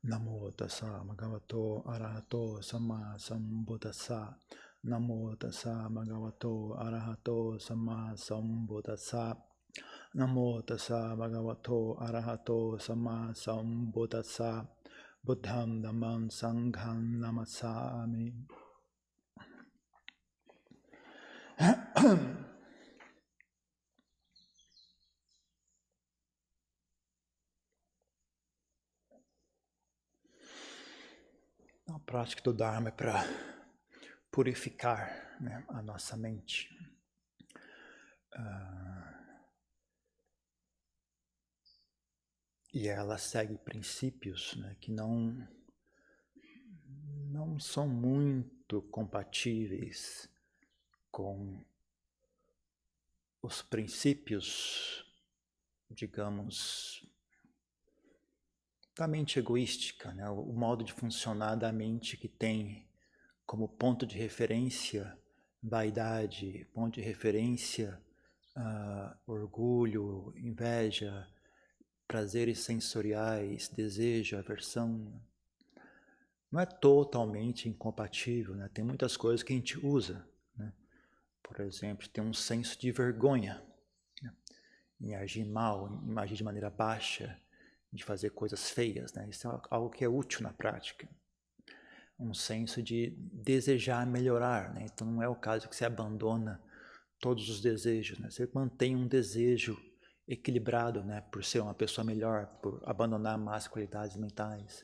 Namo tassa bhagavato arahato samma sambuddhassa. Namo tassa bhagavato arahato samma sambuddhassa. Namo tassa bhagavato arahato samma sambuddhassa. Buddham dhammam sangham namassami. A prática do Dharma é para purificar, né, a nossa mente. E ela segue princípios, né, que não são muito compatíveis com os princípios, digamos, da mente egoística, né? O modo de funcionar da mente que tem como ponto de referência vaidade, ponto de referência orgulho, inveja, prazeres sensoriais, desejo, aversão. Não é totalmente incompatível, né? Tem muitas coisas que a gente usa, né? Por exemplo, tem um senso de vergonha, né? Em agir mal, em agir de maneira baixa, de fazer coisas feias, né? Isso é algo que é útil na prática. Um senso de desejar melhorar, né? Então não é o caso que você abandona todos os desejos, né? Você mantém um desejo equilibrado, né? Por ser uma pessoa melhor, por abandonar más qualidades mentais,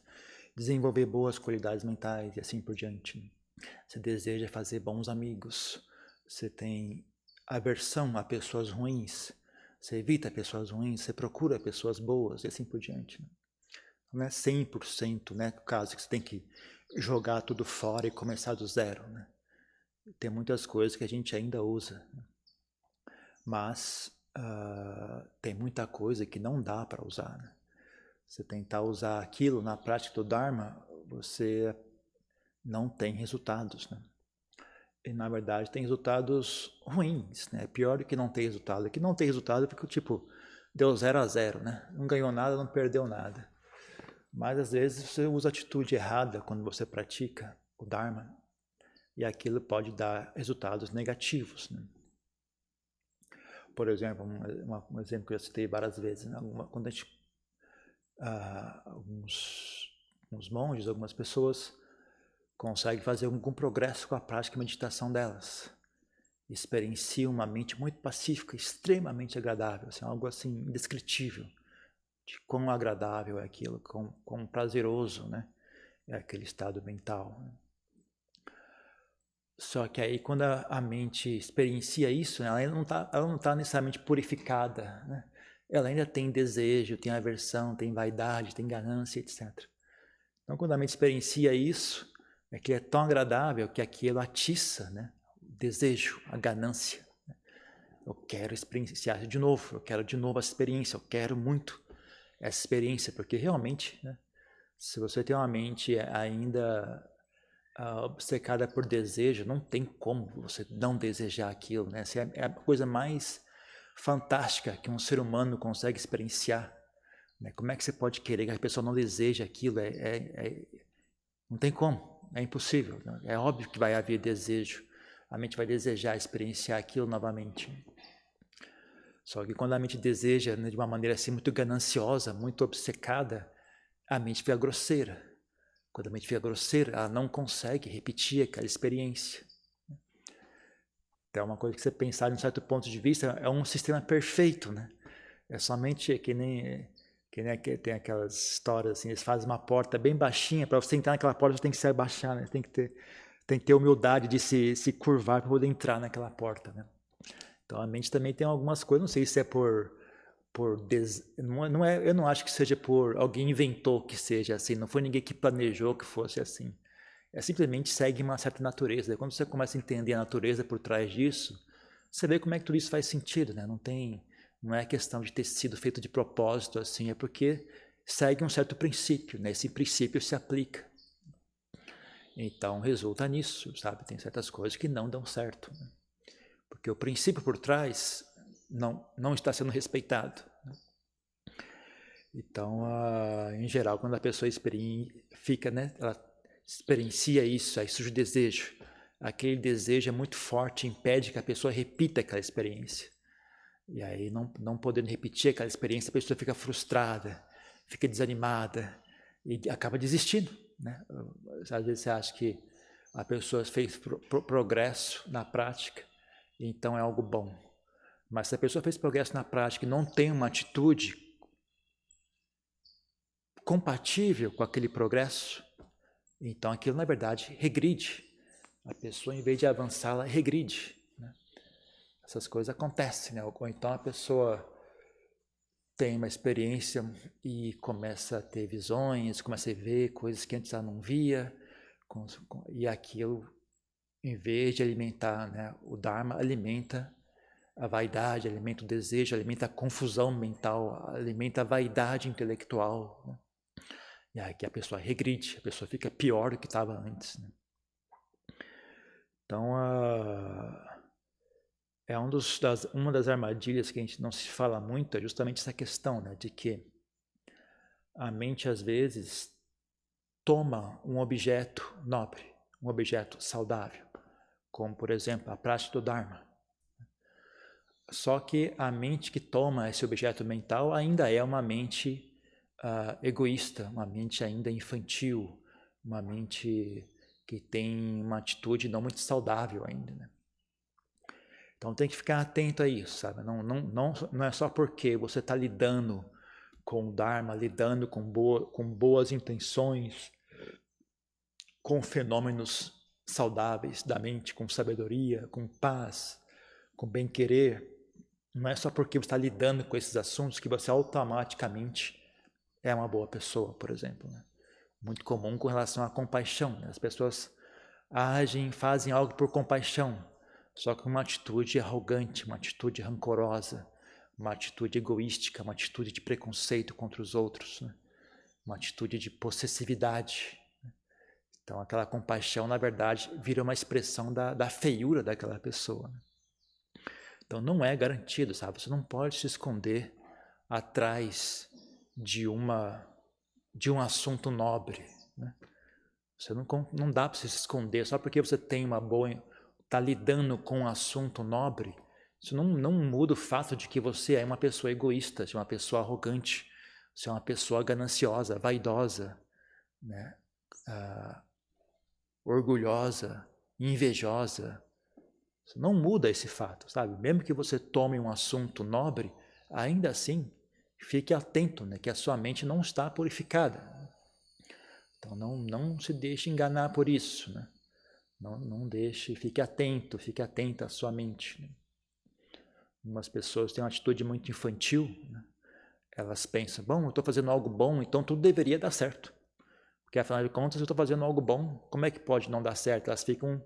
desenvolver boas qualidades mentais e assim por diante, né? Você deseja fazer bons amigos, você tem aversão a pessoas ruins, você evita pessoas ruins, você procura pessoas boas e assim por diante, né? Não é 100%, né, o caso que você tem que jogar tudo fora e começar do zero, né? Tem muitas coisas que a gente ainda usa, né? Mas tem muita coisa que não dá para usar, né? Você tentar usar aquilo na prática do Dharma, você não tem resultados, né? E na verdade tem resultados ruins, né? Pior do que não ter resultado. É que não ter resultado porque tipo, deu 0 a 0, né? Não ganhou nada, não perdeu nada. Mas às vezes você usa a atitude errada quando você pratica o Dharma e aquilo pode dar resultados negativos, né? Por exemplo, um exemplo que eu citei várias vezes, né? Quando a gente, alguns monges, algumas pessoas conseguem fazer algum progresso com a prática de meditação delas, experienciam uma mente muito pacífica, extremamente agradável, assim, algo assim indescritível, de quão agradável é aquilo, quão prazeroso, né, é aquele estado mental. Só que aí quando a mente experiencia isso, ela não tá necessariamente purificada, né? Ela ainda tem desejo, tem aversão, tem vaidade, tem ganância, etc. Então quando a mente experiencia isso, é que é tão agradável que aquilo atiça, né, o desejo, a ganância. Eu quero experienciar de novo, eu quero de novo essa experiência, eu quero muito essa experiência, porque realmente, né, se você tem uma mente ainda obcecada por desejo, não tem como você não desejar aquilo, né? Essa é a coisa mais fantástica que um ser humano consegue experienciar, né? Como é que você pode querer que a pessoa não deseje aquilo? Não tem como, é impossível, né? É óbvio que vai haver desejo, a mente vai desejar experienciar aquilo novamente. Só que quando a mente deseja, né, de uma maneira assim muito gananciosa, muito obcecada, a mente fica grosseira. Quando a mente fica grosseira, ela não consegue repetir aquela experiência. Então, uma coisa que você pensar de um certo ponto de vista, é um sistema perfeito, né? É somente que nem tem aquelas histórias assim, eles fazem uma porta bem baixinha, para você entrar naquela porta você tem que se abaixar, né? Tem que ter humildade de se curvar para poder entrar naquela porta, né? Então a mente também tem algumas coisas, não sei se é eu não acho que seja por alguém inventou que seja assim, não foi ninguém que planejou que fosse assim. É simplesmente segue uma certa natureza. Quando você começa a entender a natureza por trás disso, você vê como é que tudo isso faz sentido, né? Não é questão de ter sido feito de propósito assim, é porque segue um certo princípio, né? Esse princípio se aplica. Então resulta nisso, sabe? Tem certas coisas que não dão certo, né? Porque o princípio por trás não está sendo respeitado. Então, em geral, quando a pessoa fica, né, ela experiencia isso, aí surge o desejo. Aquele desejo é muito forte, impede que a pessoa repita aquela experiência. E aí, não podendo repetir aquela experiência, a pessoa fica frustrada, fica desanimada e acaba desistindo, né? Às vezes você acha que a pessoa fez progresso na prática, então é algo bom. Mas se a pessoa fez progresso na prática e não tem uma atitude compatível com aquele progresso, então aquilo na verdade regride. A pessoa, em vez de avançar, ela regride, né? Essas coisas acontecem, né? Ou então a pessoa tem uma experiência e começa a ter visões, começa a ver coisas que antes ela não via, e aquilo, em vez de alimentar, né, o Dharma, alimenta a vaidade, alimenta o desejo, alimenta a confusão mental, alimenta a vaidade intelectual, né? E aí que a pessoa regride, a pessoa fica pior do que estava antes, né? Então, uma das armadilhas que a gente não se fala muito é justamente essa questão, né, de que a mente às vezes toma um objeto nobre, um objeto saudável, como por exemplo a prática do Dharma. Só que a mente que toma esse objeto mental ainda é uma mente egoísta, uma mente ainda infantil, uma mente que tem uma atitude não muito saudável ainda, né? Então tem que ficar atento a isso, sabe? Não é só porque você está lidando com o Dharma, lidando com boas intenções, com fenômenos saudáveis da mente, com sabedoria, com paz, com bem-querer. Não é só porque você está lidando com esses assuntos que você automaticamente é uma boa pessoa, por exemplo, né? Muito comum com relação à compaixão, né? As pessoas fazem algo por compaixão, só com uma atitude arrogante, uma atitude rancorosa, uma atitude egoística, uma atitude de preconceito contra os outros, né? Uma atitude de possessividade. Então, aquela compaixão, na verdade, vira uma expressão da feiura daquela pessoa, né? Então, não é garantido, sabe? Você não pode se esconder atrás de um assunto nobre, né? Você não dá para se esconder só porque você tem está lidando com um assunto nobre. Isso não muda o fato de que você é uma pessoa egoísta, de uma pessoa arrogante, você é uma pessoa gananciosa, vaidosa, né? Orgulhosa, invejosa. Isso não muda esse fato, sabe? Mesmo que você tome um assunto nobre, ainda assim, fique atento, né, que a sua mente não está purificada. Então não se deixe enganar por isso, né? Não deixe, fique atenta à sua mente, né? Algumas pessoas têm uma atitude muito infantil, né? Elas pensam, bom, eu estou fazendo algo bom, então tudo deveria dar certo. Porque afinal de contas eu estou fazendo algo bom, como é que pode não dar certo? Elas ficam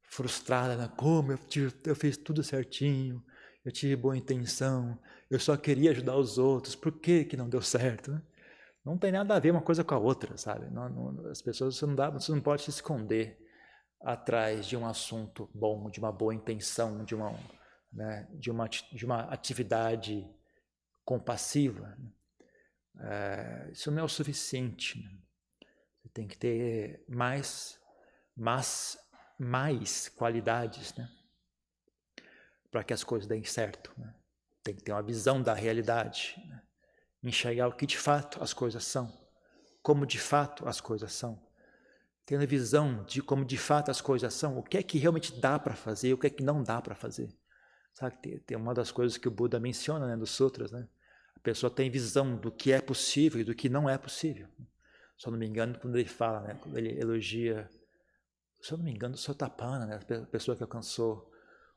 frustradas, né? Como eu fiz tudo certinho, eu tive boa intenção, eu só queria ajudar os outros, por que não deu certo, né? Não tem nada a ver uma coisa com a outra, sabe? As pessoas, você não pode se esconder atrás de um assunto bom, de uma boa intenção, né, de uma atividade compassiva, né? Isso não é o suficiente, né? Você tem que ter mais qualidades, né, para que as coisas deem certo, né? Tem que ter uma visão da realidade, né? Enxergar o que de fato as coisas são, como de fato as coisas são. Tendo a visão de como de fato as coisas são, o que é que realmente dá para fazer, o que é que não dá para fazer. Sabe, tem uma das coisas que o Buda menciona, né, nos sutras, né? A pessoa tem visão do que é possível e do que não é possível. Se eu não me engano, quando ele fala, né, quando ele elogia, se eu não me engano, o Sotapanna, né, a pessoa que alcançou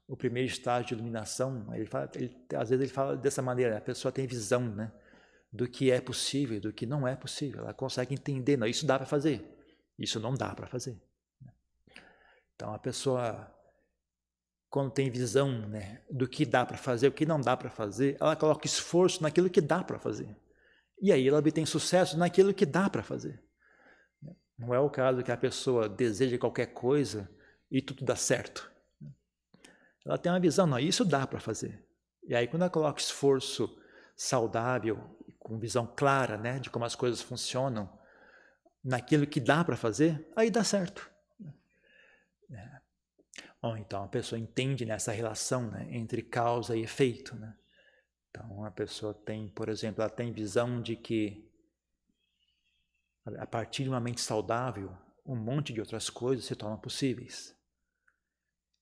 o primeiro estágio de iluminação, às vezes ele fala dessa maneira, a pessoa tem visão, né, do que é possível e do que não é possível. Ela consegue entender, não, isso dá para fazer, isso não dá para fazer. Então a pessoa, quando tem visão, né, do que dá para fazer, o que não dá para fazer, ela coloca esforço naquilo que dá para fazer. E aí ela obtém sucesso naquilo que dá para fazer. Não é o caso que a pessoa deseja qualquer coisa e tudo dá certo. Ela tem uma visão, não, isso dá para fazer. E aí quando ela coloca esforço saudável, com visão clara, né, de como as coisas funcionam, naquilo que dá para fazer, aí dá certo. Ou então a pessoa entende nessa relação, né, entre causa e efeito, né? Então a pessoa tem, por exemplo, ela tem visão de que a partir de uma mente saudável, um monte de outras coisas se tornam possíveis.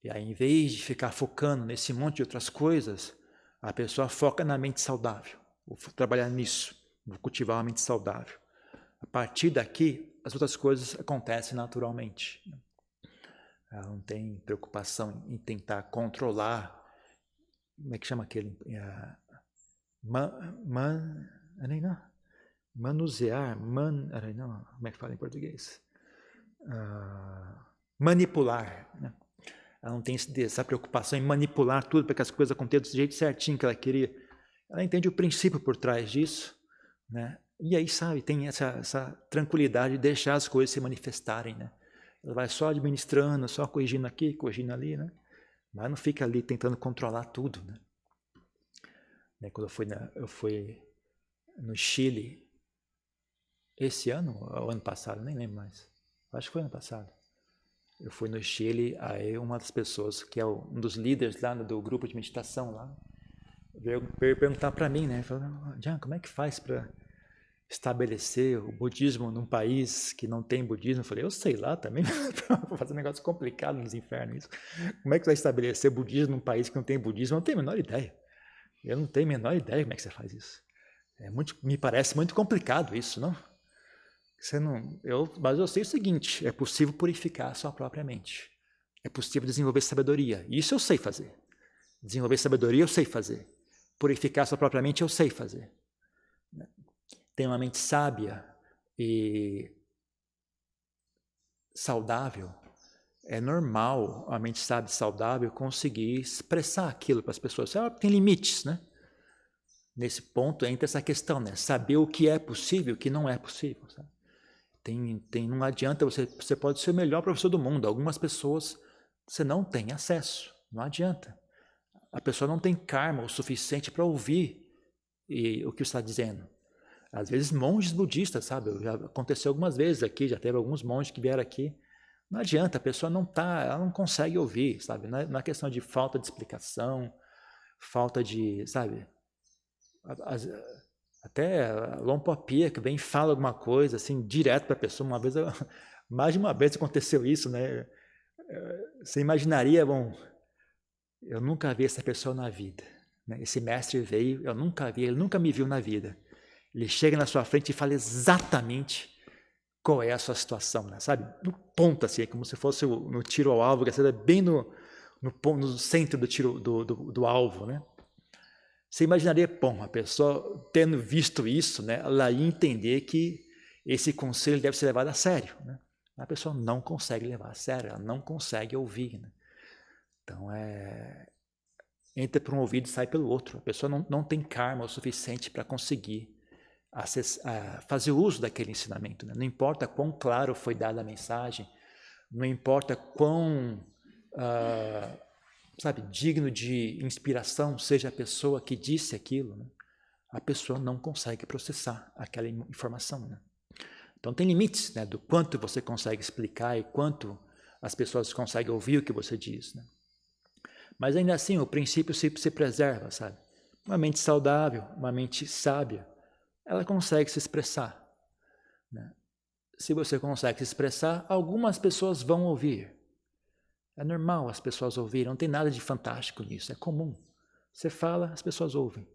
E aí, em vez de ficar focando nesse monte de outras coisas, a pessoa foca na mente saudável. Vou trabalhar nisso, vou cultivar uma mente saudável. A partir daqui, as outras coisas acontecem naturalmente. Ela não tem preocupação em tentar controlar, como é que chama aquele? Manusear, como é que fala em português? Manipular, né? Ela não tem essa preocupação em manipular tudo para que as coisas aconteçam do jeito certinho que ela queria. Ela entende o princípio por trás disso, né? E aí, sabe, tem essa tranquilidade de deixar as coisas se manifestarem, né? Ela vai só administrando, só corrigindo aqui, corrigindo ali, né? Mas não fica ali tentando controlar tudo, né? Quando eu fui no Chile, esse ano ou ano passado, nem lembro mais. Acho que foi ano passado. Eu fui no Chile, aí uma das pessoas, que é um dos líderes lá do grupo de meditação lá, veio perguntar para mim, né? Falou, Jan, como é que faz para estabelecer o budismo num país que não tem budismo? Eu falei, eu sei lá também, vou fazer um negócio complicado nos infernos isso. Como é que vai estabelecer budismo num país que não tem budismo? Eu não tenho a menor ideia. Eu não tenho a menor ideia como é que você faz isso. Me parece muito complicado isso, não? Mas eu sei o seguinte, é possível purificar a sua própria mente. É possível desenvolver sabedoria. Isso eu sei fazer. Desenvolver sabedoria eu sei fazer. Purificar a sua própria mente eu sei fazer. Ter uma mente sábia e saudável, é normal a mente sábia e saudável conseguir expressar aquilo para as pessoas. Tem limites, né? Nesse ponto entra essa questão, né? Saber o que é possível e o que não é possível, sabe? Não adianta, você pode ser o melhor professor do mundo. Algumas pessoas você não tem acesso, não adianta. A pessoa não tem karma o suficiente para ouvir o que você está dizendo. Às vezes monges budistas, sabe? Já aconteceu algumas vezes aqui, já teve alguns monges que vieram aqui. Não adianta, a pessoa ela não consegue ouvir, sabe? Não é questão de falta de explicação, falta de, sabe? Até a Lompopia, que vem e fala alguma coisa, assim, direto para a pessoa. Mais de uma vez aconteceu isso, né? Você imaginaria, bom, eu nunca vi essa pessoa na vida. Né? Esse mestre veio, eu nunca vi, ele nunca me viu na vida. Ele chega na sua frente e fala exatamente qual é a sua situação, né? Sabe? No ponto, assim, como se fosse no tiro ao alvo, que é bem no centro do tiro do alvo, né? Você imaginaria, bom, a pessoa tendo visto isso, né, ela ia entender que esse conselho deve ser levado a sério, né? A pessoa não consegue levar a sério, ela não consegue ouvir, né? Então, entra por um ouvido e sai pelo outro. A pessoa não tem karma o suficiente para conseguir fazer uso daquele ensinamento, né? Não importa quão claro foi dada a mensagem, não importa quão digno de inspiração seja a pessoa que disse aquilo, né? A pessoa não consegue processar aquela informação, né? Então tem limites, né, do quanto você consegue explicar e quanto as pessoas conseguem ouvir o que você diz, né? Mas ainda assim o princípio se preserva, sabe? Uma mente saudável, uma mente sábia, ela consegue se expressar, né? Se você consegue se expressar, algumas pessoas vão ouvir. É normal as pessoas ouvirem, não tem nada de fantástico nisso, é comum. Você fala, as pessoas ouvem.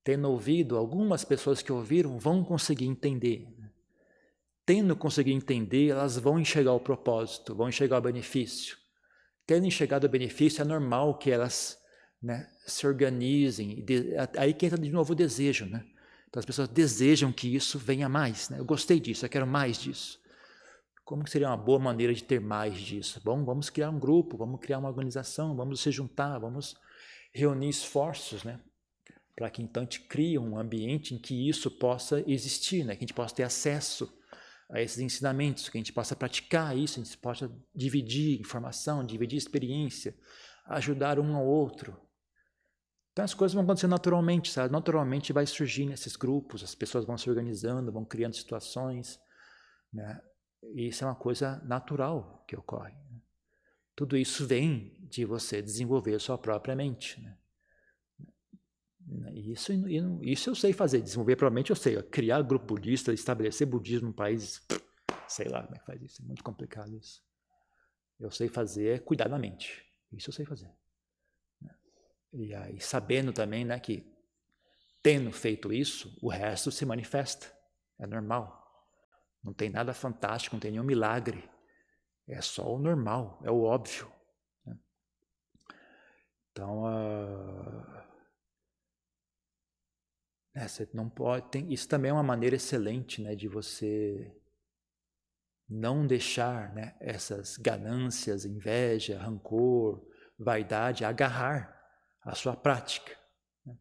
Tendo ouvido, algumas pessoas que ouviram vão conseguir entender. Tendo conseguido entender, elas vão enxergar o propósito, vão enxergar o benefício. Tendo enxergado o benefício, é normal que elas, né, se organizem. Aí que entra de novo o desejo, né? Então as pessoas desejam que isso venha mais, né? Eu gostei disso, eu quero mais disso. Como seria uma boa maneira de ter mais disso? Bom, vamos criar um grupo, vamos criar uma organização, vamos se juntar, vamos reunir esforços, né? Para que então a gente crie um ambiente em que isso possa existir, né? Que a gente possa ter acesso a esses ensinamentos, que a gente possa praticar isso, a gente possa dividir informação, dividir experiência, ajudar um ao outro. Então as coisas vão acontecer naturalmente, sabe? Naturalmente vai surgir nesses grupos, as pessoas vão se organizando, vão criando situações, né? E isso é uma coisa natural que ocorre. Né? Tudo isso vem de você desenvolver a sua própria mente, né? Isso eu sei fazer, desenvolver provavelmente eu sei. Ó, criar grupo budista, estabelecer budismo no país, sei lá como é que faz isso, é muito complicado isso. Eu sei fazer cuidar da mente, isso eu sei fazer. E aí sabendo também, né, que tendo feito isso, o resto se manifesta, é normal. Não tem nada fantástico, não tem nenhum milagre, é só o normal, é o óbvio. Né? Então, você não pode. Isso também é uma maneira excelente, né, de você não deixar, né, essas ganâncias, inveja, rancor, vaidade agarrar a sua prática, né?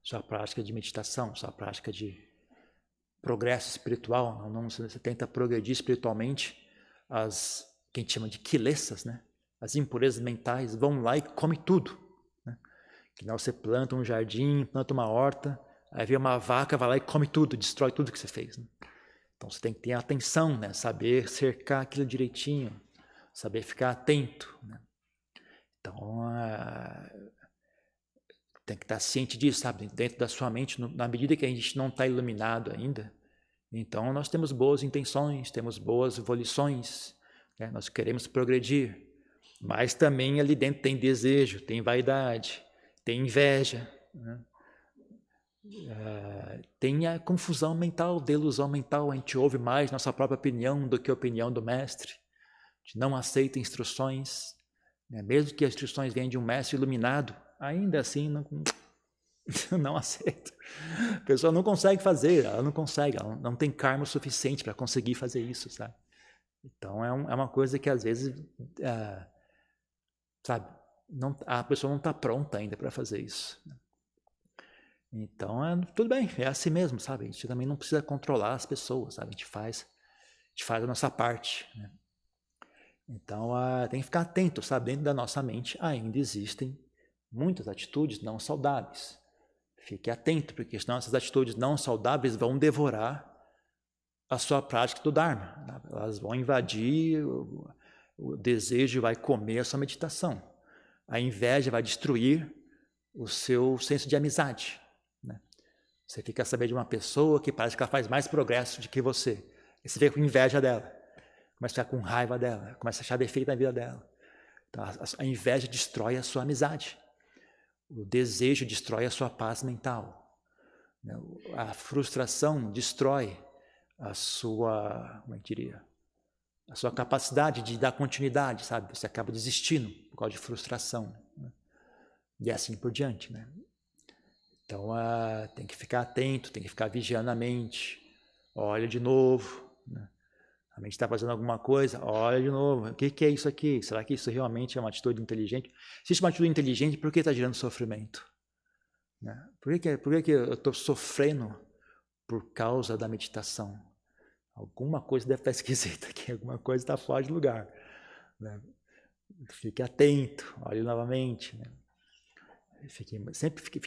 Sua prática de meditação, sua prática de progresso espiritual. Não, você tenta progredir espiritualmente, que a gente chama de quilessas, né? As impurezas mentais vão lá e come tudo. Né? Que não, você planta um jardim, planta uma horta, aí vem uma vaca, vai lá e come tudo, destrói tudo que você fez. Né? Então você tem que ter atenção, né? Saber cercar aquilo direitinho, saber ficar atento. Né? Então tem que estar ciente disso, sabe? Dentro da sua mente, na medida que a gente não está iluminado ainda, então nós temos boas intenções, temos boas volições, né? Nós queremos progredir, mas também ali dentro tem desejo, tem vaidade, tem inveja, né? Tem a confusão mental, delusão mental, a gente ouve mais nossa própria opinião do que a opinião do mestre, a gente não aceita instruções, né? Mesmo que as instruções venham de um mestre iluminado, ainda assim não aceita. A pessoa não consegue fazer, ela não tem karma suficiente para conseguir fazer isso, sabe? Então é uma coisa que às vezes, sabe, a pessoa não está pronta ainda para fazer isso. Então tudo bem, é assim mesmo, sabe? A gente também não precisa controlar as pessoas, sabe? A gente faz a nossa parte, né? Então tem que ficar atento, sabe? Dentro da nossa mente ainda existem muitas atitudes não saudáveis. Fique atento, porque senão essas atitudes não saudáveis vão devorar a sua prática do Dharma. Elas vão invadir, o desejo vai comer a sua meditação. A inveja vai destruir o seu senso de amizade. Né? Você fica a saber de uma pessoa que parece que ela faz mais progresso do que você. E você fica com inveja dela. Começa a ficar com raiva dela. Começa a achar defeito na vida dela. Então, a inveja destrói a sua amizade. O desejo destrói a sua paz mental. A frustração destrói a sua, como eu diria, a sua capacidade de dar continuidade, sabe? Você acaba desistindo por causa de frustração. Né? E assim por diante, né? Então, tem que ficar atento, tem que ficar vigiando a mente. Olha de novo. Né? A mente está fazendo alguma coisa, olha de novo. O que é isso aqui? Será que isso realmente é uma atitude inteligente? Se isso é uma atitude inteligente, por que está gerando sofrimento? Né? Por que eu estou sofrendo por causa da meditação? Alguma coisa deve estar esquisita aqui, alguma coisa está fora de lugar. Né? Fique atento, olhe novamente. Né? Fique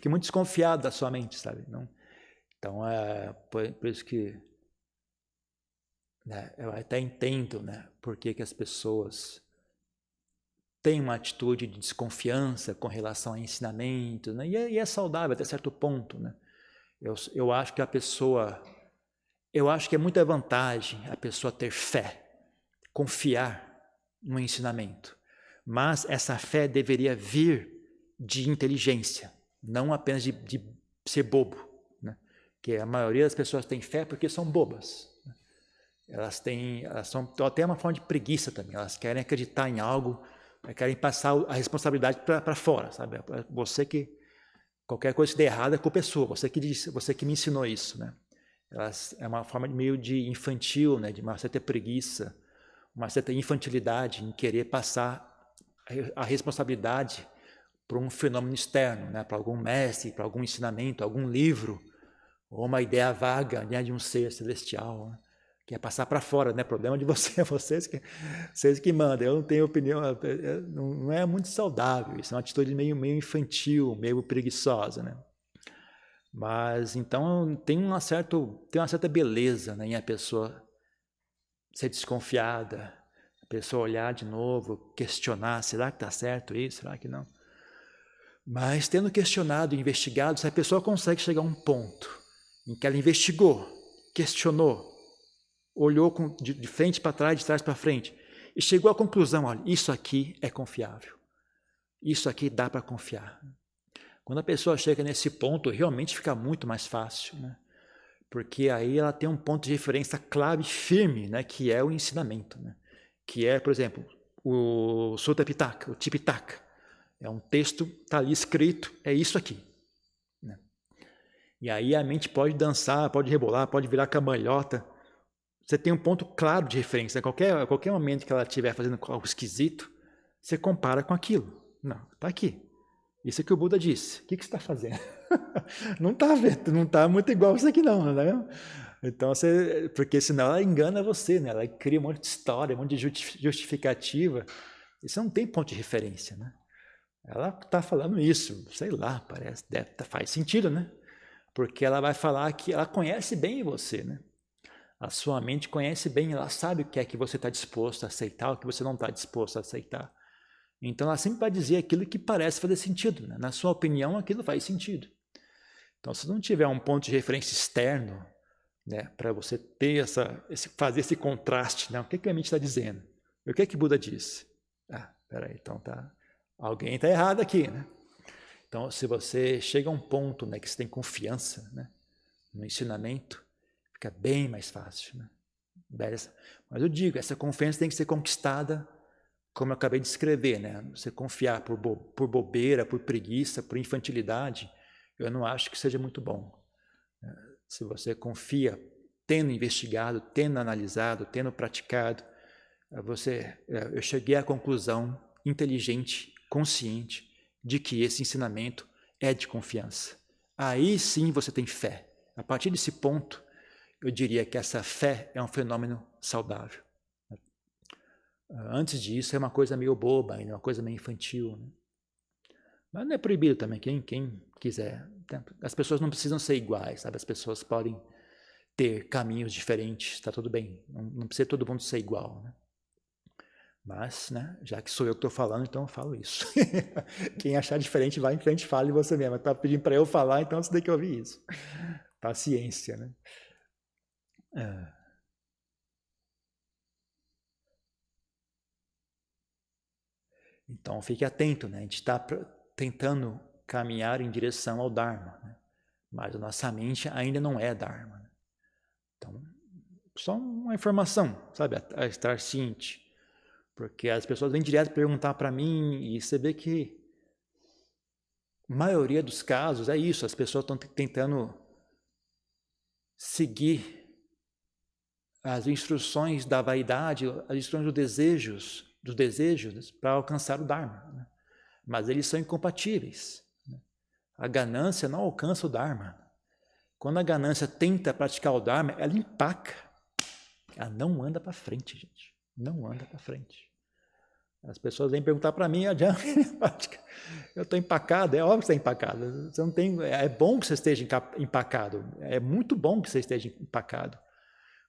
muito desconfiado da sua mente, sabe? Então, por isso que, né, eu até entendo, né, por que as pessoas têm uma atitude de desconfiança com relação a ensinamento, né? E é saudável até certo ponto. Né? Eu acho que é muita vantagem a pessoa ter fé, confiar no ensinamento. Mas essa fé deveria vir de inteligência, não apenas de ser bobo. Né? Que a maioria das pessoas tem fé porque são bobas. Né? Elas são até uma forma de preguiça também. Elas querem acreditar em algo, querem passar a responsabilidade para fora. Sabe? Você que qualquer coisa que der errado, a culpa é sua. Você que me ensinou isso. Né? É uma forma meio de infantil, né? De uma certa preguiça, uma certa infantilidade em querer passar a responsabilidade para um fenômeno externo, né? Para algum mestre, para algum ensinamento, algum livro, ou uma ideia vaga, né? De um ser celestial. Né? quer passar para fora, né? Problema de vocês que mandam. Eu não tenho opinião, não é muito saudável. Isso é uma atitude meio infantil, meio preguiçosa, né? Mas então tem uma certa beleza, né, em a pessoa ser desconfiada, a pessoa olhar de novo, questionar, será que está certo isso, será que não? Mas tendo questionado e investigado, se a pessoa consegue chegar a um ponto em que ela investigou, questionou, olhou de frente para trás, de trás para frente, e chegou à conclusão, olha, isso aqui é confiável, isso aqui dá para confiar. Quando a pessoa chega nesse ponto, realmente fica muito mais fácil, né? Porque aí ela tem um ponto de referência claro e firme, né? Que é o ensinamento, né? Que é, por exemplo, o Sutta Pitaka, o Tipitaka. É um texto, está ali escrito, é isso aqui, né? E aí a mente pode dançar, pode rebolar, pode virar cambalhota. Você tem um ponto claro de referência. Qualquer momento que ela estiver fazendo algo esquisito, você compara com aquilo. Não, está aqui. Isso é que o Buda disse. O que você está fazendo? Não está muito igual isso aqui não, né? Então, porque senão ela engana você, né? Ela cria um monte de história, um monte de justificativa. Isso não tem ponto de referência, né? Ela está falando isso, sei lá, parece, faz sentido, né? Porque ela vai falar que ela conhece bem você, né? A sua mente conhece bem, ela sabe o que é que você está disposto a aceitar, o que você não está disposto a aceitar. Então, ela sempre vai dizer aquilo que parece fazer sentido, né? Na sua opinião, aquilo faz sentido. Então, se não tiver um ponto de referência externo, né, para você ter fazer esse contraste, né? O que a mente está dizendo? O que Buda disse? Peraí, então alguém está errado aqui, né? Então, se você chega a um ponto, né, que você tem confiança, né, no ensinamento, fica bem mais fácil, né? Mas eu digo, essa confiança tem que ser conquistada, como eu acabei de escrever, né? Você confiar por bobeira, por preguiça, por infantilidade, eu não acho que seja muito bom. Se você confia, tendo investigado, tendo analisado, tendo praticado, eu cheguei à conclusão inteligente, consciente, de que esse ensinamento é de confiança. Aí sim você tem fé. A partir desse ponto, eu diria que essa fé é um fenômeno saudável. Antes disso, é uma coisa meio boba, ainda uma coisa meio infantil, né? Mas não é proibido também, quem quiser. As pessoas não precisam ser iguais, sabe? As pessoas podem ter caminhos diferentes, está tudo bem. Não precisa todo mundo ser igual, né? Mas, né, já que sou eu que estou falando, então eu falo isso. Quem achar diferente, vai em frente e fale você mesmo. Está pedindo para eu falar, então você tem que ouvir isso. Paciência, né? Então fique atento, né? A gente está tentando caminhar em direção ao Dharma, né? Mas a nossa mente ainda não é Dharma, né? Então, só uma informação, sabe? A estar ciente. Porque as pessoas vêm direto perguntar para mim e você vê que a maioria dos casos é isso, as pessoas estão tentando seguir as instruções da vaidade, as instruções dos desejos para alcançar o Dharma, né? Mas eles são incompatíveis, né? A ganância não alcança o Dharma. Quando a ganância tenta praticar o Dharma, ela empaca. Ela não anda para frente, gente. Não anda para frente. As pessoas vêm perguntar para mim, adianta, eu estou empacado, é óbvio que você está empacado. Você não tem, é bom que você esteja empacado, é muito bom que você esteja empacado.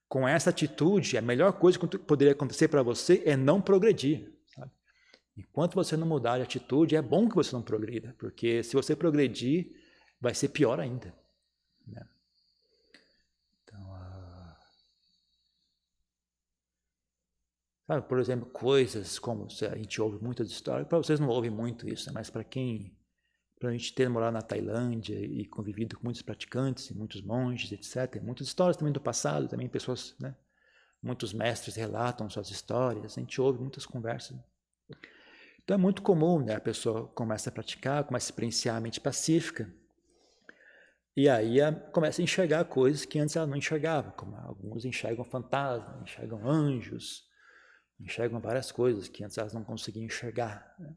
Com essa atitude, a melhor coisa que poderia acontecer para você é não progredir, sabe? Enquanto você não mudar de atitude, é bom que você não progrida, porque se você progredir, vai ser pior ainda, né? Então, sabe, por exemplo, coisas como a gente ouve muitas histórias, para vocês não ouvem muito isso, né? Mas para a gente ter morado na Tailândia e convivido com muitos praticantes, muitos monges, etc., tem muitas histórias também do passado, também pessoas, né? Muitos mestres relatam suas histórias, a gente ouve muitas conversas. Então é muito comum, né? A pessoa começa a praticar, começa a experienciar a mente pacífica, e aí começa a enxergar coisas que antes ela não enxergava, como alguns enxergam fantasmas, enxergam anjos, enxergam várias coisas que antes elas não conseguiam enxergar, né?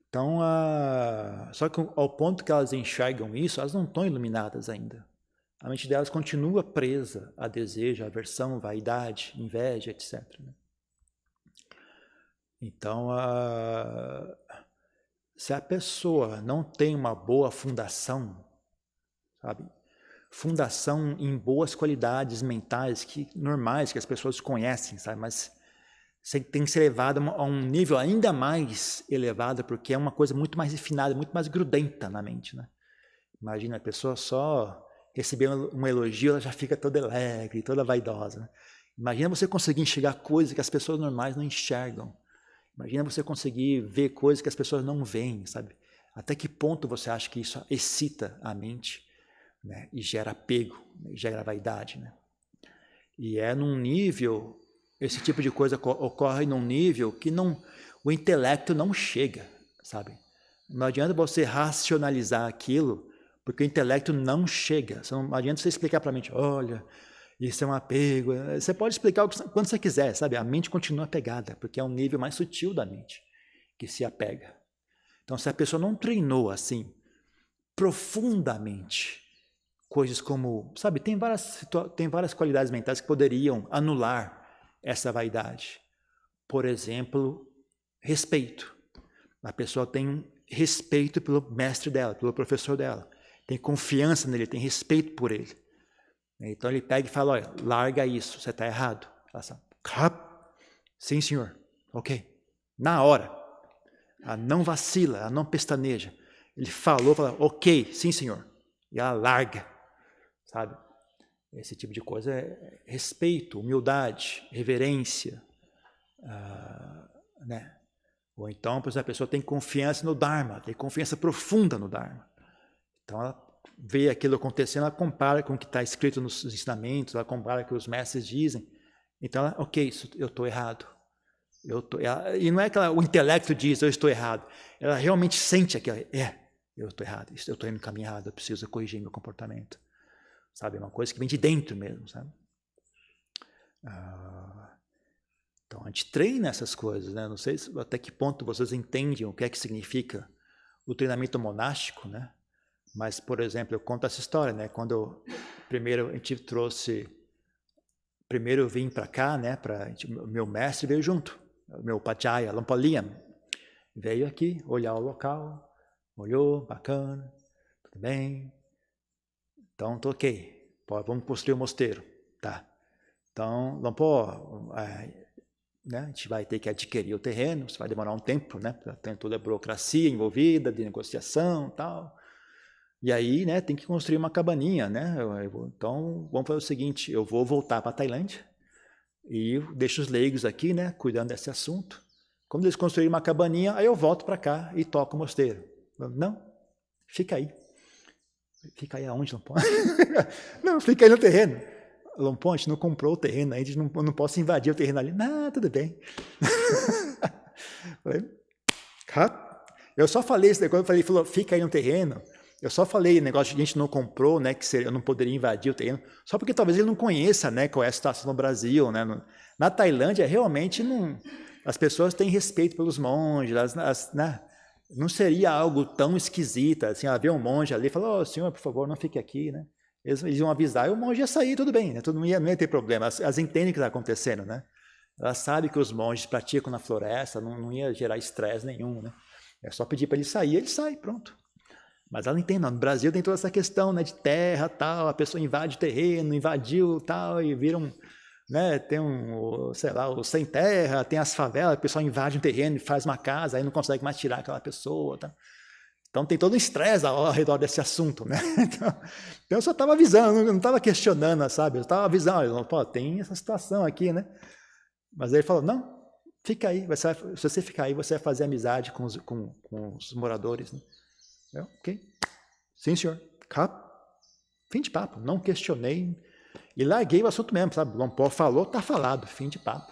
Então, só que ao ponto que elas enxergam isso, elas não estão iluminadas ainda. a mente delas continua presa a desejo, aversão, vaidade, inveja, etc. Então, se a pessoa não tem uma boa fundação, sabe? Fundação em boas qualidades mentais normais que as pessoas conhecem, sabe? Mas tem que ser levado a um nível ainda mais elevado, porque é uma coisa muito mais refinada, muito mais grudenta na mente, né? Imagina, a pessoa só receber um elogio, ela já fica toda alegre, toda vaidosa, né? Imagina você conseguir enxergar coisas que as pessoas normais não enxergam. Imagina você conseguir ver coisas que as pessoas não veem, sabe? Até que ponto você acha que isso excita a mente, né? E gera apego, e gera vaidade, né? E é num nível, esse tipo de coisa ocorre num nível que o intelecto não chega, sabe? Não adianta você racionalizar aquilo, porque o intelecto não chega. Não adianta você explicar para a mente, olha, isso é um apego. Você pode explicar quando você quiser, sabe? A mente continua apegada, porque é um nível mais sutil da mente que se apega. Então, se a pessoa não treinou assim, profundamente, coisas como, sabe, tem várias qualidades mentais que poderiam anular essa vaidade. Por exemplo, respeito. A pessoa tem respeito pelo mestre dela, pelo professor dela. Tem confiança nele, tem respeito por ele. Então ele pega e fala, olha, larga isso, você está errado. Ela fala, sim, senhor, ok. Na hora. Ela não vacila, ela não pestaneja. Ele falou, fala, ok, sim, senhor. E ela larga, sabe? Esse tipo de coisa é respeito, humildade, reverência, né? Ou então, a pessoa tem confiança no Dharma, tem confiança profunda no Dharma. Então, ela vê aquilo acontecendo, ela compara com o que está escrito nos ensinamentos, ela compara com o que os mestres dizem. Então, ela, ok, isso, eu estou errado. E não é que o intelecto diz, eu estou errado. Ela realmente sente aquilo, eu estou errado, eu estou indo no caminho errado, eu preciso corrigir meu comportamento. Sabe, é uma coisa que vem de dentro mesmo, sabe? Então, a gente treina essas coisas, né? Não sei até que ponto vocês entendem o que é que significa o treinamento monástico, né? Mas, por exemplo, eu conto essa história, né? Quando primeiro a gente primeiro eu vim para cá, né? Meu mestre veio junto, meu Pachaya, Lampaliam, veio aqui olhar o local, olhou, bacana, tudo bem. Então, tô ok, vamos construir o mosteiro, tá? Então, Lampó, né, a gente vai ter que adquirir o terreno, isso vai demorar um tempo, né? Tem toda a burocracia envolvida, de negociação e tal. E aí, né, tem que construir uma cabaninha, né? Então, vamos fazer o seguinte, eu vou voltar para a Tailândia e deixo os leigos aqui, né, cuidando desse assunto. Quando eles construírem uma cabaninha, aí eu volto para cá e toco o mosteiro. Não, fica aí. Fica aí aonde, Lompon? Não, fica aí no terreno. Lompon, a gente não comprou o terreno, a gente não posso invadir o terreno ali. Não, tudo bem. Eu só falei esse negócio, ele falou, fica aí no terreno. Eu só falei negócio de a gente não comprou, né, que eu não poderia invadir o terreno, só porque talvez ele não conheça, né, qual é a situação no Brasil, né? Na Tailândia, realmente, as pessoas têm respeito pelos monges, né? Não seria algo tão esquisito, assim, haver um monge ali e falar, senhor, por favor, não fique aqui, né? Eles iam avisar e o monge ia sair, tudo bem, né? Não ia ter problema, elas entendem o que está acontecendo, né? Elas sabem que os monges praticam na floresta, não ia gerar estresse nenhum, né? É só pedir para ele sair, ele sai, pronto. Mas ela não entende, não. No Brasil tem toda essa questão, né, de terra, tal, a pessoa invade terreno, invadiu, tal, e vira né, tem sei lá, o sem terra, tem as favelas, o pessoal invade um terreno e faz uma casa, aí não consegue mais tirar aquela pessoa, tá? Então tem todo um estresse ao redor desse assunto, né? Então eu só estava avisando, não estava questionando, sabe? Eu estava avisando, pô, tem essa situação aqui, né? Mas ele falou, não, fica aí, se você ficar aí, você vai fazer amizade com os moradores, né? Ok, sim senhor, fim de papo, não questionei e larguei o assunto mesmo, sabe? Lompó falou, tá falado, fim de papo,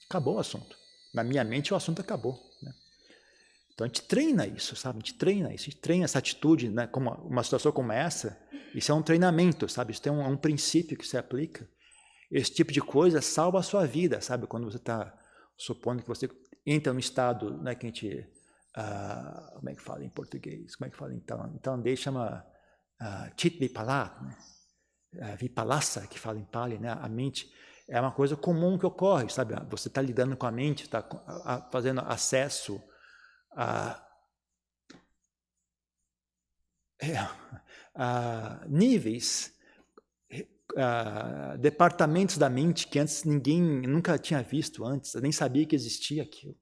acabou o assunto. Na minha mente o assunto acabou, né? Então a gente treina isso, sabe? A gente treina essa atitude, né? Como uma situação como essa, isso é um treinamento, sabe? Isso tem um princípio que se aplica. Esse tipo de coisa salva a sua vida, sabe? Quando você está supondo que você entra no estado, né, que a gente como é que fala em português? Como é que fala então? Então, chama Chit Vipalat, né? Vipalasa, que fala em Pali, né? A mente é uma coisa comum que ocorre, sabe? Você está lidando com a mente, está fazendo acesso a níveis, departamentos da mente que antes ninguém nunca tinha visto antes, nem sabia que existia aquilo.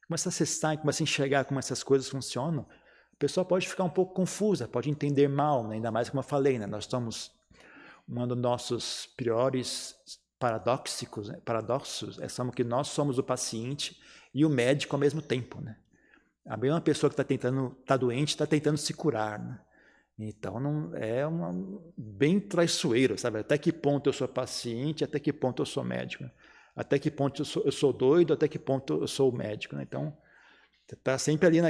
Começa a acessar, começa a enxergar como essas coisas funcionam, a pessoa pode ficar um pouco confusa, pode entender mal, né? Ainda mais como eu falei, né? Nós estamos, um dos nossos piores paradoxos é que nós somos o paciente e o médico ao mesmo tempo, né? A mesma pessoa que está doente, está tentando se curar, né? Então, não é bem traiçoeiro, sabe? Até que ponto eu sou paciente, até que ponto eu sou médico, né? Até que ponto eu sou doido, até que ponto eu sou médico, né? Então, você está sempre ali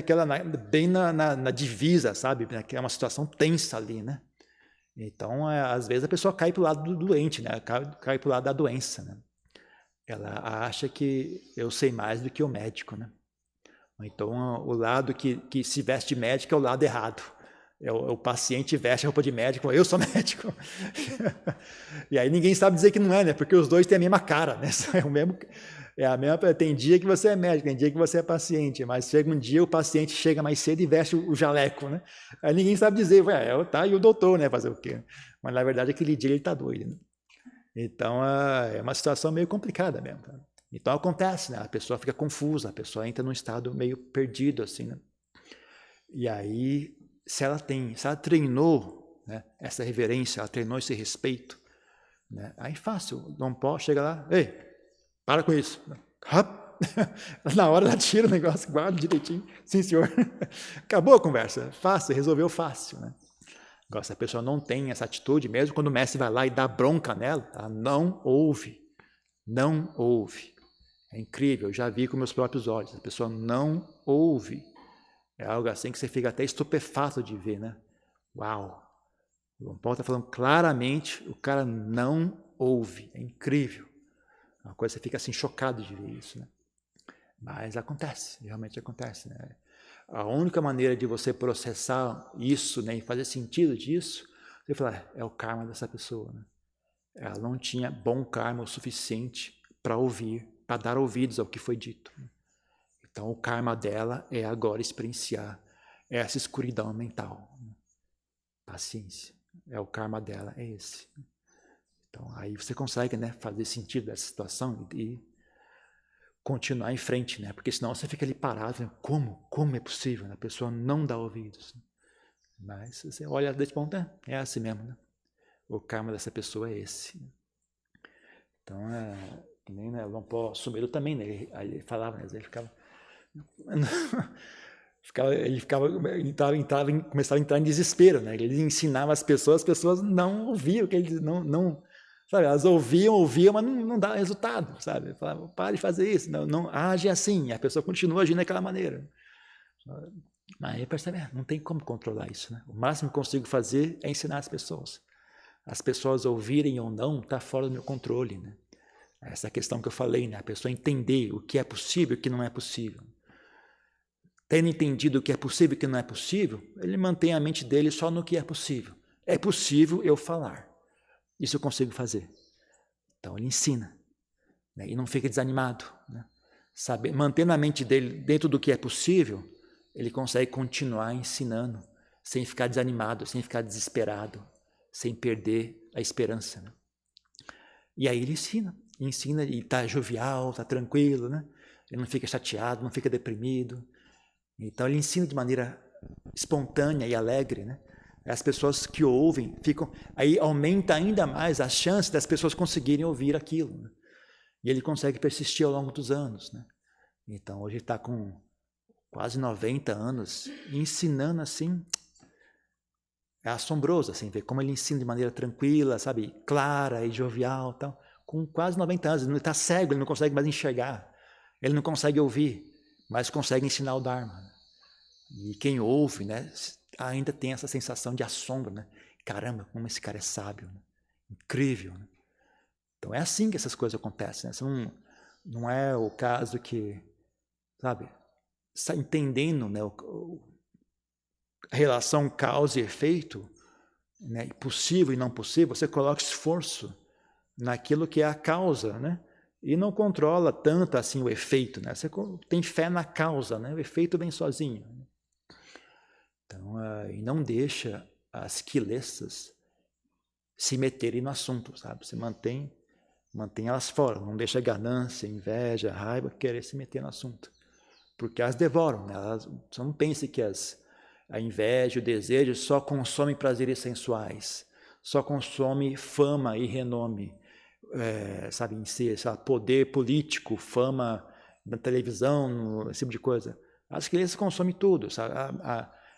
bem na divisa, sabe? É uma situação tensa ali, né? Então, às vezes a pessoa cai para o lado do doente, né? Cai para o lado da doença, né? Ela acha que eu sei mais do que o médico, né? Então, o lado que se veste médico é o lado errado. O paciente veste a roupa de médico, eu sou médico. E aí ninguém sabe dizer que não é, né? Porque os dois têm a mesma cara, né? Tem dia que você é médico, tem dia que você é paciente, mas chega um dia o paciente chega mais cedo e veste o jaleco, né? Aí ninguém sabe dizer, tá, e o doutor, né? Fazer o quê? Mas na verdade aquele dia ele tá doido, né? Então é uma situação meio complicada mesmo. Tá? Então acontece, né? A pessoa fica confusa, a pessoa entra num estado meio perdido, assim, né? E aí, se ela treinou, né, essa reverência, ela treinou esse respeito, né, aí fácil, o Dom Pó chega lá, ei, para com isso. Na hora ela tira o negócio, guarda direitinho, sim senhor. Acabou a conversa, fácil, resolveu fácil, né? Agora, se a pessoa não tem essa atitude, mesmo quando o mestre vai lá e dá bronca nela, ela não ouve, não ouve. É incrível, eu já vi com meus próprios olhos, a pessoa não ouve. É algo assim que você fica até estupefato de ver, né? Uau! O Dom Paulo está falando claramente, o cara não ouve. É incrível. É uma coisa que você fica assim chocado de ver isso, né? Mas acontece, realmente acontece, né? A única maneira de você processar isso, né, e fazer sentido disso, você fala, é o karma dessa pessoa, né? Ela não tinha bom karma o suficiente para ouvir, para dar ouvidos ao que foi dito. Então, o karma dela é agora experienciar essa escuridão mental. Paciência. O karma dela é esse. Então, aí você consegue, né, fazer sentido dessa situação e continuar em frente, né? Porque senão você fica ali parado, né? Como é possível? A pessoa não dá ouvidos. Mas você olha desse ponto, é assim mesmo, né? O karma dessa pessoa é esse. Então, nem, né, o Dom Paulo Sumeiro também, né? Ele falava, né? Ele ficava... começava a entrar em desespero, né? Ele ensinava as pessoas não ouviam, que ele não, sabe? Elas ouviam, mas não dava resultado, sabe? Falava, pare de fazer isso, não age assim, a pessoa continua agindo daquela maneira. Mas aí percebe, não tem como controlar isso, né? O máximo que consigo fazer é ensinar as pessoas. As pessoas ouvirem ou não está fora do meu controle, né? Essa questão que eu falei, né? A pessoa entender o que é possível e o que não é possível. Tendo entendido o que é possível e o que não é possível, ele mantém a mente dele só no que é possível. É possível eu falar. Isso eu consigo fazer. Então ele ensina, né? E não fica desanimado, né? Mantendo a mente dele dentro do que é possível, ele consegue continuar ensinando, sem ficar desanimado, sem ficar desesperado, sem perder a esperança, né? E aí ele ensina e está jovial, está tranquilo, né? Ele não fica chateado, não fica deprimido. Então ele ensina de maneira espontânea e alegre, né? As pessoas que ouvem ficam, aí aumenta ainda mais a chance das pessoas conseguirem ouvir aquilo, né? E ele consegue persistir ao longo dos anos, né? Então hoje ele está com quase 90 anos ensinando assim, é assombroso assim, ver como ele ensina de maneira tranquila, sabe, clara e jovial, tal. Com quase 90 anos, ele está cego, ele não consegue mais enxergar, ele não consegue ouvir, mas consegue ensinar o Dharma. E quem ouve, né, ainda tem essa sensação de assombro, né? Caramba, como esse cara é sábio, né? Incrível, né? Então é assim que essas coisas acontecem, né? Não é o caso que, sabe, está entendendo, né, a relação causa e efeito, né, possível e não possível, você coloca esforço naquilo que é a causa, né? E não controla tanto assim o efeito, né? Você tem fé na causa, né? O efeito vem sozinho. Então, e não deixa as quilesas se meterem no assunto, sabe? Você mantém elas fora, não deixa ganância, inveja, raiva querer se meter no assunto. Porque elas devoram, né? Você não pense que a inveja, o desejo só consomem prazeres sensuais, só consome fama e renome, sabe, em si, sabe, poder político, fama na televisão, esse tipo de coisa. As crianças consomem tudo, sabe?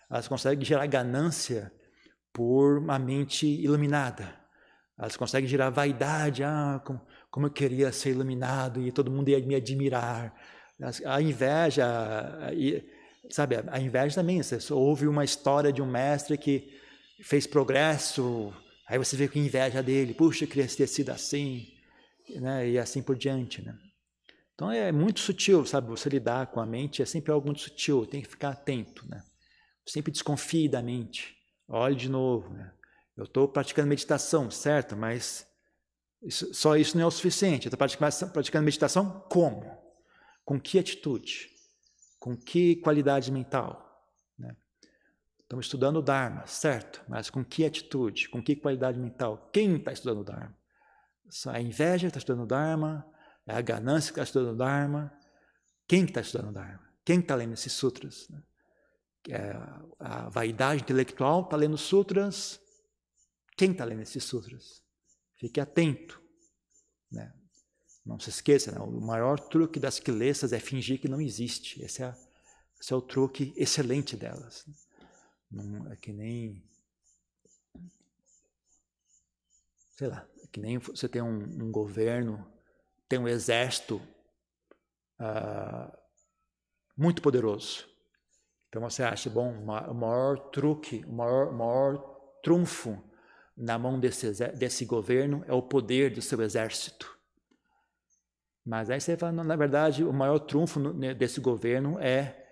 Elas conseguem gerar ganância por uma mente iluminada. Elas conseguem gerar vaidade, como eu queria ser iluminado e todo mundo ia me admirar. A inveja, sabe, a inveja também, você ouve uma história de um mestre que fez progresso, aí você vê com inveja dele, puxa, eu queria ter sido assim, né, e assim por diante, né. Então é muito sutil, sabe, você lidar com a mente é sempre algo muito sutil, tem que ficar atento, né. Sempre desconfie da mente, olhe de novo, né. Eu estou praticando meditação, certo, mas só isso não é o suficiente. Eu estou praticando meditação como? Com que atitude? Com que qualidade mental? Né? Estamos estudando o Dharma, certo, mas com que atitude? Com que qualidade mental? Quem está estudando o Dharma? A inveja está estudando o Dharma? É a ganância que está estudando o Dharma? Quem está estudando o Dharma? Quem está lendo esses sutras? Né? A vaidade intelectual está lendo sutras? Quem está lendo esses sutras? Fique atento. Né? Não se esqueça, né? O maior truque das quilesas é fingir que não existe. Esse é o truque excelente delas. Não, é que nem, sei lá, é que nem você tem um governo, tem um exército muito poderoso. Então você acha, bom, o maior truque, o maior trunfo na mão desse governo é o poder do seu exército. Mas aí você fala, na verdade, o maior trunfo desse governo é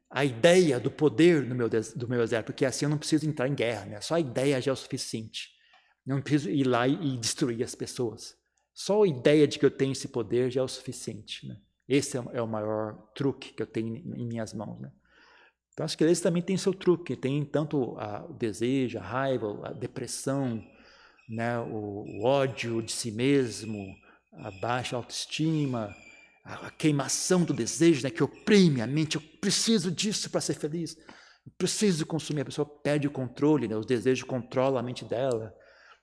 a ideia do poder do meu exército, porque assim eu não preciso entrar em guerra, né? Só a ideia já é o suficiente. Não preciso ir lá e destruir as pessoas. Só a ideia de que eu tenho esse poder já é o suficiente. Né? Esse é o maior truque que eu tenho em minhas mãos. Né? Então, acho que eles também têm seu truque. Tem tanto o desejo, a raiva, a depressão, né? o ódio de si mesmo, a baixa autoestima, a queimação do desejo, né? Que oprime a mente. Eu preciso disso para ser feliz. Eu preciso consumir. A pessoa perde o controle, né? Os desejos controlam a mente dela.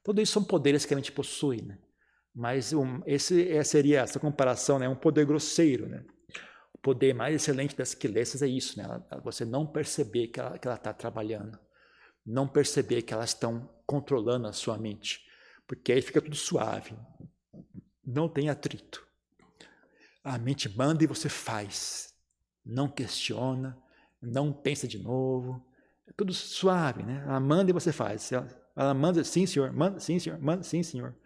Tudo isso são poderes que a mente possui. Né? Mas seria essa comparação, né? Um poder grosseiro. Né? O poder mais excelente das quilesas é isso, né? Você não perceber que ela está trabalhando. Não perceber que elas estão controlando a sua mente. Porque aí fica tudo suave. Não tem atrito. A mente manda e você faz. Não questiona, não pensa de novo. É tudo suave, né? Ela manda e você faz. Ela manda, sim, senhor, manda, sim, senhor, manda, sim, senhor.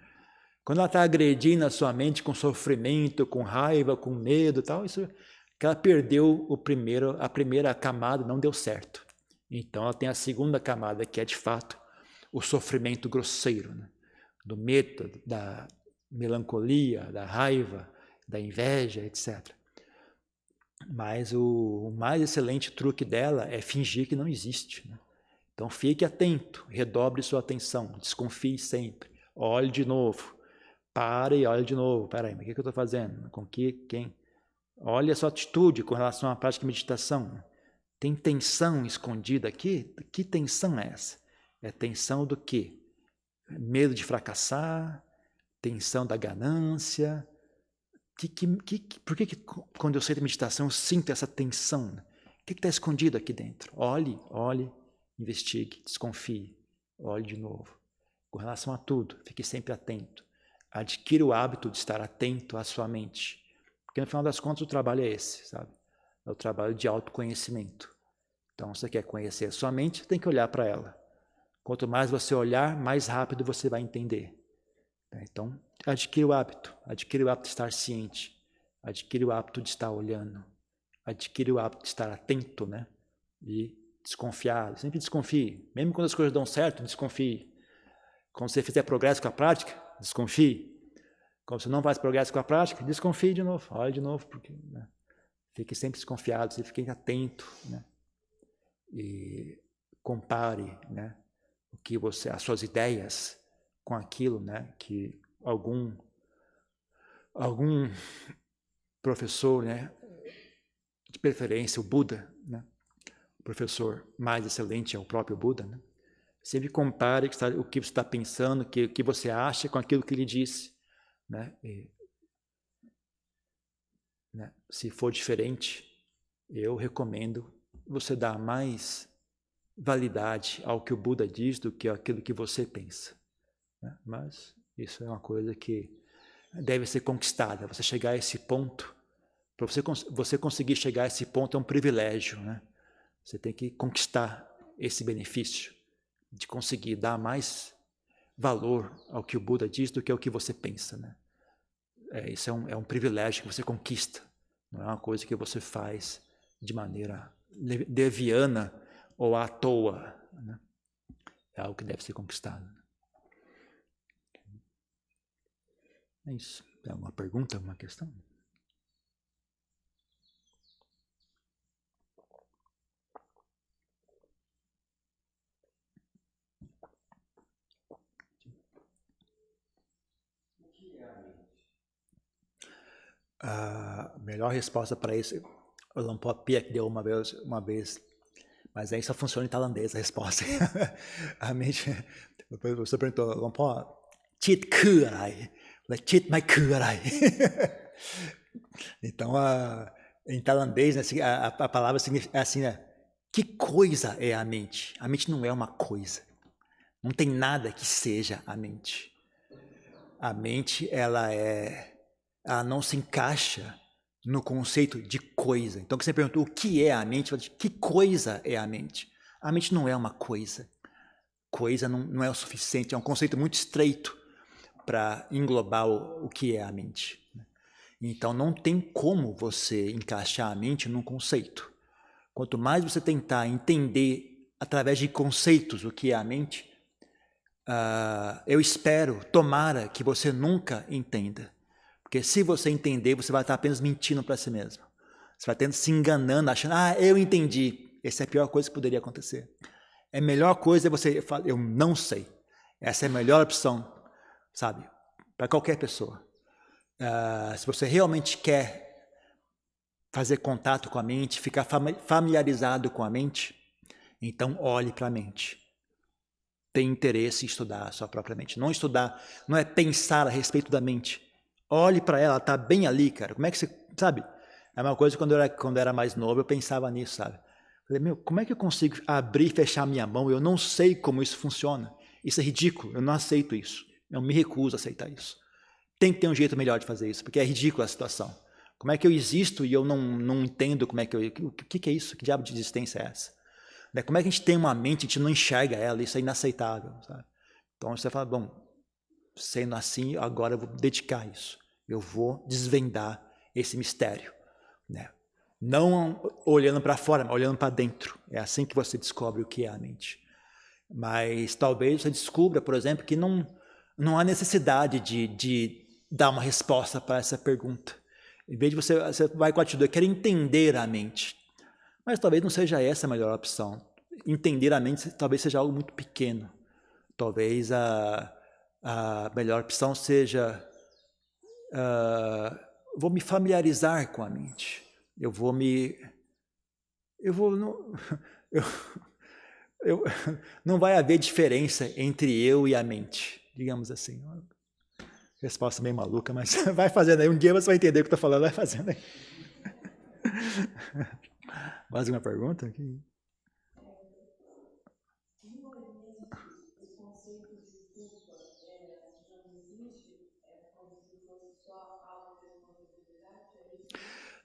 Quando ela está agredindo a sua mente com sofrimento, com raiva, com medo e tal, isso que ela perdeu a primeira camada, não deu certo. Então ela tem a segunda camada, que é de fato o sofrimento grosseiro, né? Do medo, da melancolia, da raiva, da inveja, etc. Mas o mais excelente truque dela é fingir que não existe. Né? Então fique atento, redobre sua atenção, desconfie sempre, olhe de novo, pare e olhe de novo. Peraí, mas o que eu estou fazendo? Com quem? Olhe a sua atitude com relação à prática de meditação. Tem tensão escondida aqui? Que tensão é essa? É tensão do quê? Medo de fracassar? Tensão da ganância? Por que quando eu saio da meditação eu sinto essa tensão? O que está escondido aqui dentro? Olhe, investigue, desconfie, olhe de novo. Com relação a tudo, fique sempre atento. Adquira o hábito de estar atento à sua mente. Porque no final das contas o trabalho é esse, sabe? É o trabalho de autoconhecimento. Então, se você quer conhecer a sua mente, você tem que olhar para ela. Quanto mais você olhar, mais rápido você vai entender. Então, adquira o hábito de estar ciente, adquire o hábito de estar olhando, adquire o hábito de estar atento, né? E desconfiado, sempre desconfie. Mesmo quando as coisas dão certo, desconfie. Quando você fizer progresso com a prática, desconfie. Quando você não faz progresso com a prática, desconfie de novo, olhe de novo, porque, né, fique sempre desconfiado, você fique atento, né, e compare, né, o que as suas ideias com aquilo, né, que algum professor, né, de preferência o Buda, né, o professor mais excelente é o próprio Buda, né, sempre compare o que você está pensando, o que você acha com aquilo que ele disse, né, né, se for diferente, eu recomendo você dar mais validade ao que o Buda diz do que aquilo que você pensa, né? Mas isso é uma coisa que deve ser conquistada. Você chegar a esse ponto, para você conseguir chegar a esse ponto é um privilégio, né? Você tem que conquistar esse benefício de conseguir dar mais valor ao que o Buda diz do que ao que você pensa, né? Isso é um privilégio que você conquista, não é uma coisa que você faz de maneira leviana ou à toa, né? É algo que deve ser conquistado. É isso. Tem alguma pergunta, alguma questão? A melhor resposta para isso, o Lampo Pia que deu uma vez, mas aí só funciona em tailandês a resposta. A mente, você perguntou, Lampo, chitคืออะไร chit ไม่คืออะไร Então, em tailandês, né, a palavra significa assim, né? Que coisa é a mente? A mente não é uma coisa. Não tem nada que seja a mente. A mente, ela não se encaixa no conceito de coisa. Então, você perguntou o que é a mente, eu falo, que coisa é a mente? A mente não é uma coisa. Coisa não é o suficiente, é um conceito muito estreito para englobar o que é a mente. Então, não tem como você encaixar a mente num conceito. Quanto mais você tentar entender através de conceitos o que é a mente, eu espero, tomara que você nunca entenda. Porque se você entender, você vai estar apenas mentindo para si mesmo. Você vai se enganando, achando, eu entendi. Essa é a pior coisa que poderia acontecer. A melhor coisa é você falar, eu não sei. Essa é a melhor opção, sabe? Para qualquer pessoa. Se você realmente quer fazer contato com a mente, ficar familiarizado com a mente, então olhe para a mente. Tem interesse em estudar a sua própria mente. Não estudar, não é pensar a respeito da mente. Olhe para ela, está bem ali, cara. Como é que você, sabe? É uma coisa quando eu era mais novo, eu pensava nisso, sabe? Falei, como é que eu consigo abrir e fechar a minha mão? Eu não sei como isso funciona. Isso é ridículo, eu não aceito isso. Eu me recuso a aceitar isso. Tem que ter um jeito melhor de fazer isso, porque é ridícula a situação. Como é que eu existo e eu não entendo como é que o que é isso? Que diabo de existência é essa? Como é que a gente tem uma mente e a gente não enxerga ela? Isso é inaceitável, sabe? Então você fala, bom, sendo assim, agora eu vou dedicar a isso. Eu vou desvendar esse mistério, né? Não olhando para fora, mas olhando para dentro. É assim que você descobre o que é a mente. Mas talvez você descubra, por exemplo, que não há necessidade de dar uma resposta para essa pergunta. Em vez de você vai com a atitude, eu quero entender a mente. Mas talvez não seja essa a melhor opção. Entender a mente talvez seja algo muito pequeno. Talvez a melhor opção seja vou me familiarizar com a mente. Não vai haver diferença entre eu e a mente, digamos assim. Resposta bem maluca, mas vai fazendo aí. Um dia você vai entender o que eu estou falando, vai fazendo aí. Mais uma pergunta?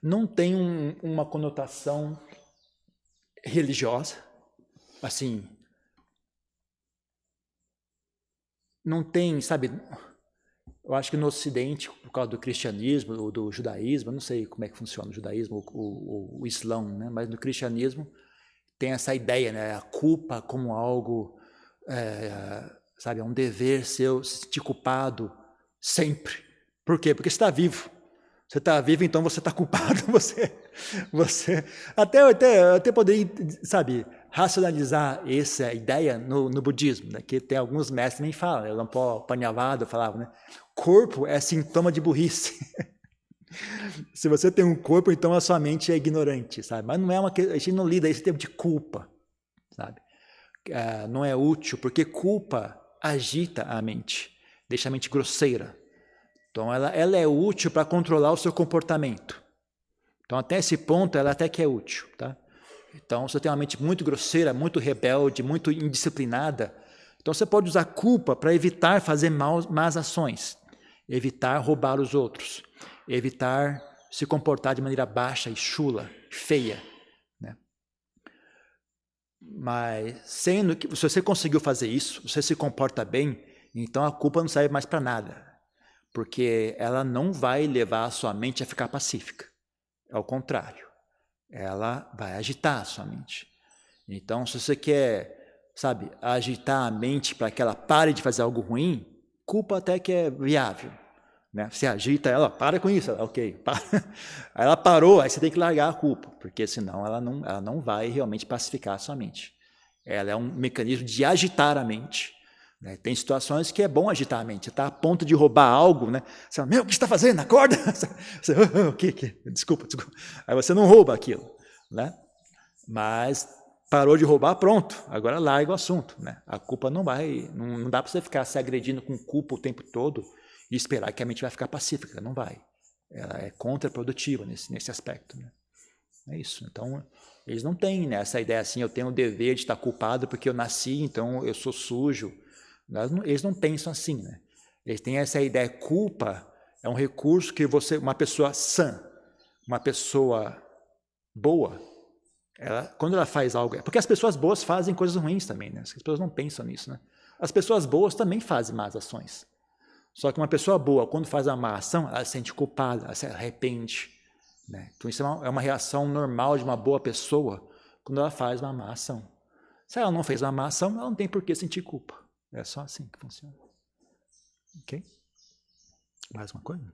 Não tem uma conotação religiosa, assim, não tem, sabe, eu acho que no Ocidente, por causa do cristianismo ou do judaísmo, eu não sei como é que funciona o judaísmo ou o islã, né? Mas no cristianismo tem essa ideia, né? A culpa como algo, sabe? É um dever seu se sentir culpado sempre. Por quê? Porque você está vivo. Você está vivo, então você está culpado. Você até poderia, sabe, racionalizar essa ideia no budismo, né? Que tem alguns mestres que nem falam. Eu não posso Panyavada falava, né? Corpo é sintoma de burrice. Se você tem um corpo, então a sua mente é ignorante, sabe? Mas não é a gente não lida esse tempo de culpa, sabe? Não é útil, porque culpa agita a mente, deixa a mente grosseira. Então ela é útil para controlar o seu comportamento. Então até esse ponto ela até que é útil, tá? Então se você tem uma mente muito grosseira, muito rebelde, muito indisciplinada, então você pode usar culpa para evitar fazer más ações, evitar roubar os outros, evitar se comportar de maneira baixa e chula, feia, né? Mas sendo que se você conseguiu fazer isso, você se comporta bem, então a culpa não serve mais para nada. Porque ela não vai levar a sua mente a ficar pacífica. Ao contrário, ela vai agitar a sua mente. Então, se você quer, sabe, agitar a mente para que ela pare de fazer algo ruim, culpa até que é viável. Né? Você agita ela, para com isso, ela, ok, para. Aí ela parou, aí você tem que largar a culpa, porque senão ela não vai realmente pacificar a sua mente. Ela é um mecanismo de agitar a mente. Né? Tem situações que é bom agitar a mente. Você está a ponto de roubar algo, né? Você fala, meu, o que você está fazendo? Acorda! Você, Desculpa. Aí você não rouba aquilo, né? Mas parou de roubar, pronto. Agora larga o assunto, né? A culpa não dá para você ficar se agredindo com culpa o tempo todo e esperar que a mente vai ficar pacífica. Não vai. Ela é contraprodutiva nesse aspecto, né? É isso. Então, eles não têm, né, essa ideia assim, eu tenho o dever de estar culpado porque eu nasci, então eu sou sujo. Eles não pensam assim, né? Eles têm essa ideia, culpa é um recurso que uma pessoa sã, uma pessoa boa, quando ela faz algo, porque as pessoas boas fazem coisas ruins também, né? As pessoas não pensam nisso, né? As pessoas boas também fazem más ações. Só que uma pessoa boa, quando faz a má ação, ela se sente culpada, ela se arrepende. Né? Então isso é uma reação normal de uma boa pessoa quando ela faz uma má ação. Se ela não fez uma má ação, ela não tem por que sentir culpa. É só assim que funciona. Ok? Mais uma coisa?